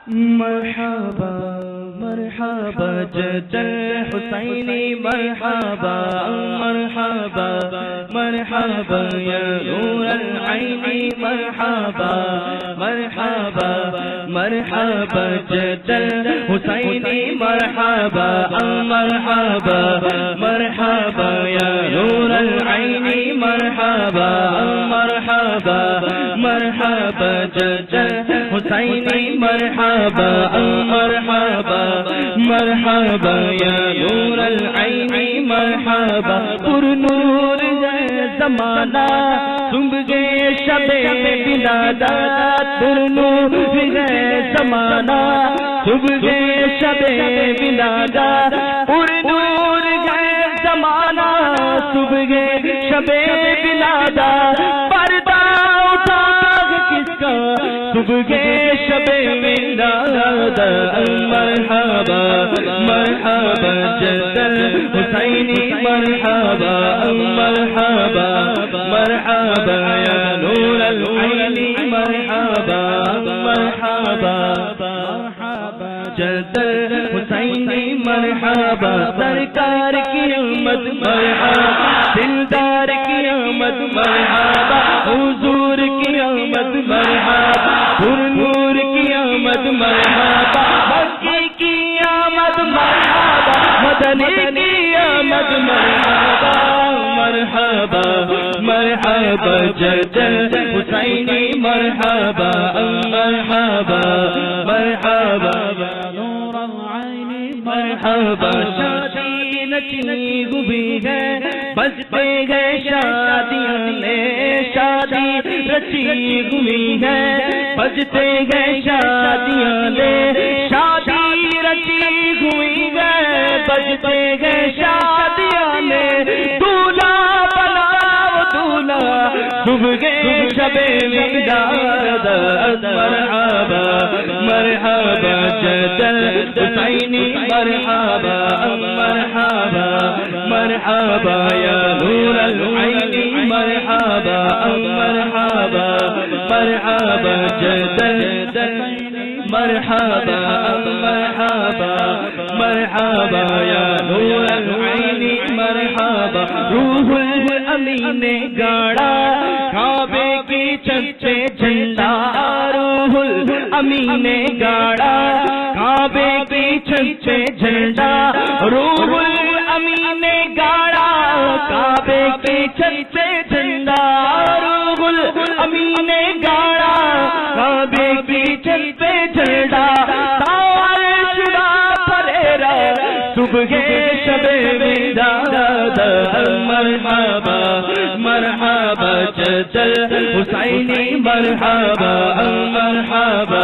مرحبا مرحبا جد الحسینی مرحبا مرحبا مرحبا یا نور العین مرحبا مرحبا مرحبا جد الحسینی مرحبا مرحبا مرحبا یا نور العین مرحبا مرحبا مرحبا جد الحسینی مرحبا مرحبا مرحبا یا نور العین مرحبا پر نور زمانہ صبح شب ولادت پر نور زمانہ صبح شب ولادت پر نور زمانہ صبح شب ولادت پردہ اٹھا کس کا صبح شب ولادت مرحبا مرحبا جد الحسینی مرحبا مرحبا مرحبا یا نور العین مرحبا مرحبا جد الحسینی مرحبا سرکار کی آمد مرحبا دلدار کی آمد مرحبا حضور کی آمد مرحبا پر نور کی آمد مرحبا مکی کی آمد مرحبا مدنی کی آمد مرحبا مرحبا مرحبا جد الحسینی مرحبا مرحبا مرحبا نور العین مرحبا شادی نچی ہوئی ہے بجتے گئے شادیاں نے شادی رچی ہوئی ہے بجتے گئے شادیاں نے شادی رچی ہوئی ہے بجتے گئے شادیاں نے دولہا بناؤ دولہا صبح شب ولادت مرحبا مرحبا جد الحسینی مرحبا مرحبا مرحبا یا نور العین مرحبا مرحبا مرحبا جد الحسینی مرحبا مرحبا مرحبا یا نور العین مرحبا روح الامین نے گاڑا کعبے کی چھت پہ جھنڈا روح الامین نے گاڑا کعبے کی چھت پہ جھنڈا روح الامین نے گاڑا کعبے کی چھت پہ جھنڈا روح الامین نے گاڑا کعبے کی چھت پہ جھنڈا صبح شب ولادت مرحبا مرحبا جد الحسینی مرحبا مرحبا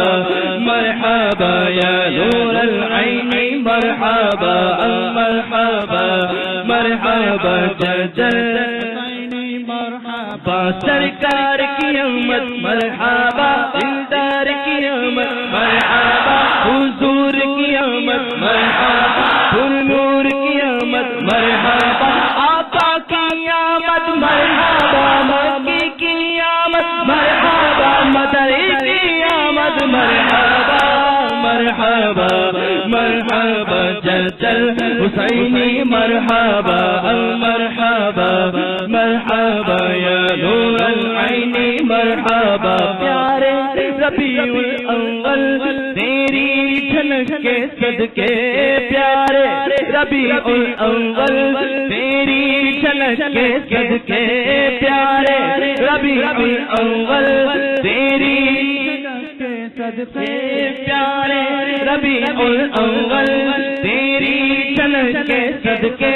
مرحبا یا نور العین مرحبا مرحبا مرحبا جد الحسینی مرحبا سرکار کی آمد مرحبا دلدار کی آمد مرحبا حضور کی آمد مرحبا پر نور کی آمد مرحبا آقا کی آمد مرحبا مکی کی آمد مرحبا مدنی کی آمد مرحبا مرحبا مرحبا جد الحسینی مرحبا مرحبا مرحبا یا نور العین مرحبا پیارے ربیع الاول تیری جھلک کے صدقے پیارے ربیع الاول تیری جھلک کے صدقے پیارے ربیع الاول تیری جھلک کے صدقے پیارے ربیع الاول تیری جھلک کے صدقے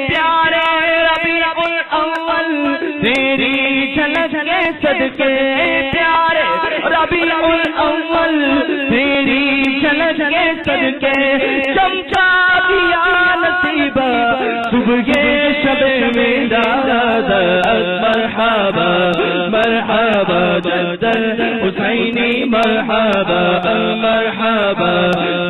پیارے ربیع الاول تیری جھلک کے صدقے پیارے ربیع الاول تیری جھلک کے صدقے چمچا دیا نصیبہ صبح شب ولادت مرحبا مرحبا جد الحسینی مرحبا مرحبا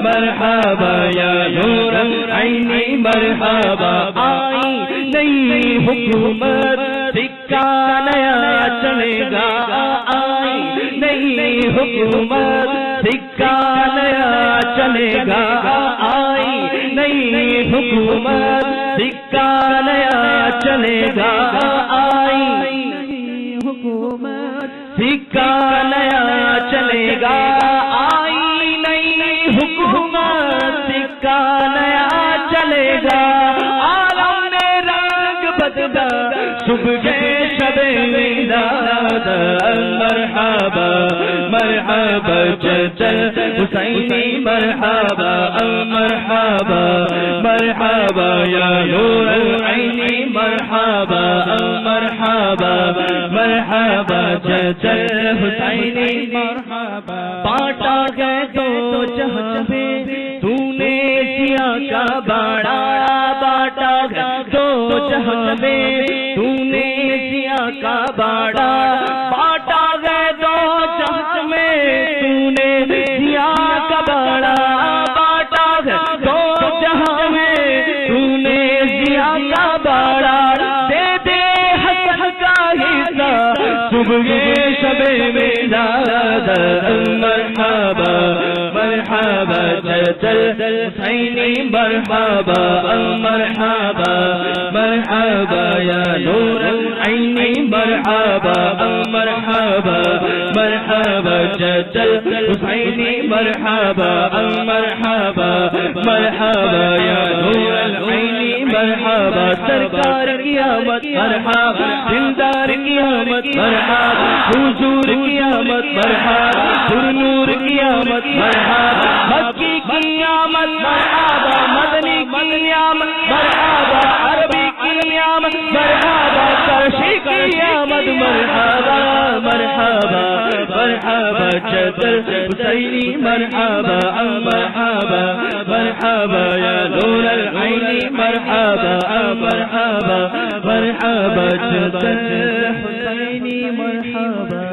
مرحبا یا نور العین مرحبا آئی نئی حکومت سکہ نیا چلے گا آئی نئی حکومت سکہ نیا چلے گا آئی نئی حکومت سکہ نیا چلے گا آئی حکومت سکہ نیا چلے گا آئی نئی حکومت سکہ نیا چلے گا عالم میں رنگ بدلا صبح شب میلاد مرحبا مرحبا چچل حسینی مرحبا مرحبا مرحبا یا نور العین مرحبا مرحبا مرحبا چچل حسینی مرحبا بانٹا گئے تو جہاں میں تو نے سیاہ کا باڑا بانٹا گئے تو جہاں میں تو نے سیاہ کا باڑا بانٹا گئے تو جہاں میں تو نے سیاہ کا باڑا بانٹا گئے تو جہاں میں تو نے سیاہ کا باڑا دے دے حق کا حصہ صبح شب میلاد مرحبا مرحبا چچل حسینی مرحبا مرحبا مرحبا یا نور العین مرحبا مرحبا مرحبا چچل حسینی مرحبا مرحبا مرحبا یا نور العین مرحبا سرکار کی آمد مرحبا دلدار کی آمد مرحبا حضور کی آمد مرحبا نور کی آمد مرحبا مکی کی آمد مرحبا مدنی کی آمد مرحبا عربی کی آمد مرحبا کرشی کی آمد مرحبا مرحبا مرحبا چچل حسینی مرحبا مرحبا مرحبا یا نور العین مرحبا مرحبا مرحبا چچل حسینی مرحبا